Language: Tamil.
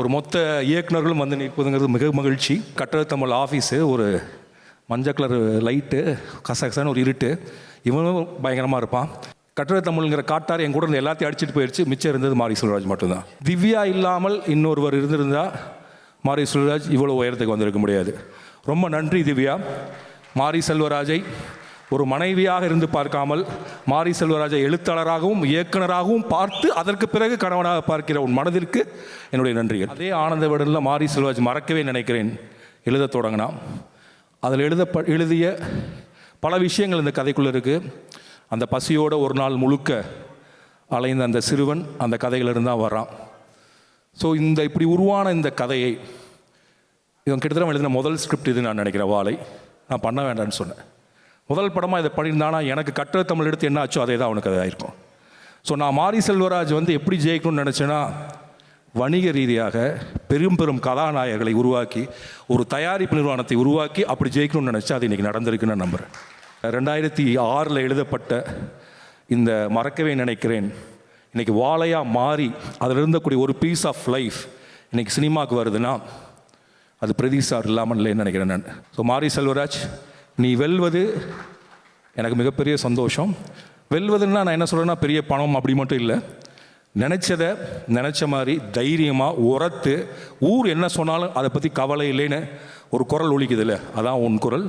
ஒரு மொத்த இயக்குநர்களும் வந்து நிற்பதுங்கிறது மிக மகிழ்ச்சி. கட்டட தமிழ் ஆஃபீஸு ஒரு மஞ்சள் கலர் லைட்டு, கசகசான ஒரு இருட்டு, இவனும் பயங்கரமாக இருப்பான். கட்டட தமிழ்ங்கிற காட்டார் என் கூட இருந்து எல்லாத்தையும் அடிச்சுட்டு போயிடுச்சு. மிச்சம் இருந்தது மாரி செல்வராஜ் மட்டும்தான். திவ்யா இல்லாமல் இன்னொருவர் இருந்திருந்தால் மாரி செல்வராஜ் இவ்வளோ உயரத்துக்கு வந்திருக்க முடியாது. ரொம்ப நன்றி திவ்யா. மாரி செல்வராஜை ஒரு மனைவியாக இருந்து பார்க்காமல் மாரி செல்வராஜை எழுத்தாளராகவும் இயக்குனராகவும் பார்த்து அதற்கு பிறகு கணவனாக பார்க்கிற உன் மனதிற்கு என்னுடைய நன்றிகள். அதே ஆனந்த விடலில் மாரி செல்வராஜ் மறக்கவே நினைக்கிறேன் எழுத தொடங்கினா. அதில் எழுதிய பல விஷயங்கள் இந்த கதைக்குள்ளே இருக்குது. அந்த பசியோடு ஒரு நாள் முழுக்க அலைந்த அந்த சிறுவன் அந்த கதையிலிருந்து தான் வர்றான். ஸோ இந்த இப்படி உருவான இந்த கதையை இவன் கிட்டத்தட்ட எழுதின முதல் ஸ்கிரிப்ட் இது நான் நினைக்கிறேன். வாழை நான் பண்ண வேண்டான்னு சொன்னேன். முதல் படமாக இதை பண்ணியிருந்தானா எனக்கு கட்டட தமிழ் எடுத்து என்ன ஆச்சோ அதே தான் அவனுக்கு அது ஆயிருக்கும். ஸோ நான் மாரி செல்வராஜ் வந்து எப்படி ஜெயிக்கணும்னு நினச்சேன்னா, வணிக ரீதியாக பெரும் பெரும் கதாநாயகர்களை உருவாக்கி ஒரு தயாரிப்பு நிறுவனத்தை உருவாக்கி அப்படி ஜெயிக்கணும்னு நினச்சா அது இன்றைக்கி நடந்திருக்குன்னு நான் நம்புகிறேன். 2006 எழுதப்பட்ட இந்த மறக்கவே நினைக்கிறேன் இன்றைக்கி வாழையாக மாறி அதில் இருந்தக்கூடிய ஒரு பீஸ் ஆஃப் லைஃப் இன்றைக்கி சினிமாவுக்கு வருதுன்னா அது பிரதீப் சார் இல்லாமல் இல்லைன்னு நினைக்கிறேன் நான். ஸோ மாரி செல்வராஜ், நீ வெல்வது எனக்கு மிகப்பெரிய சந்தோஷம். வெல்வதுன்னா நான் என்ன சொல்கிறேன்னா பெரிய பணம் அப்படி மட்டும் இல்லை. நினச்சதை நினச்ச மாதிரி தைரியமாக உரத்து ஊர் என்ன சொன்னாலும் அதை பற்றி கவலை இல்லைன்னு ஒரு குரல் ஒலிக்குதில்ல, அதான் உன் குரல்.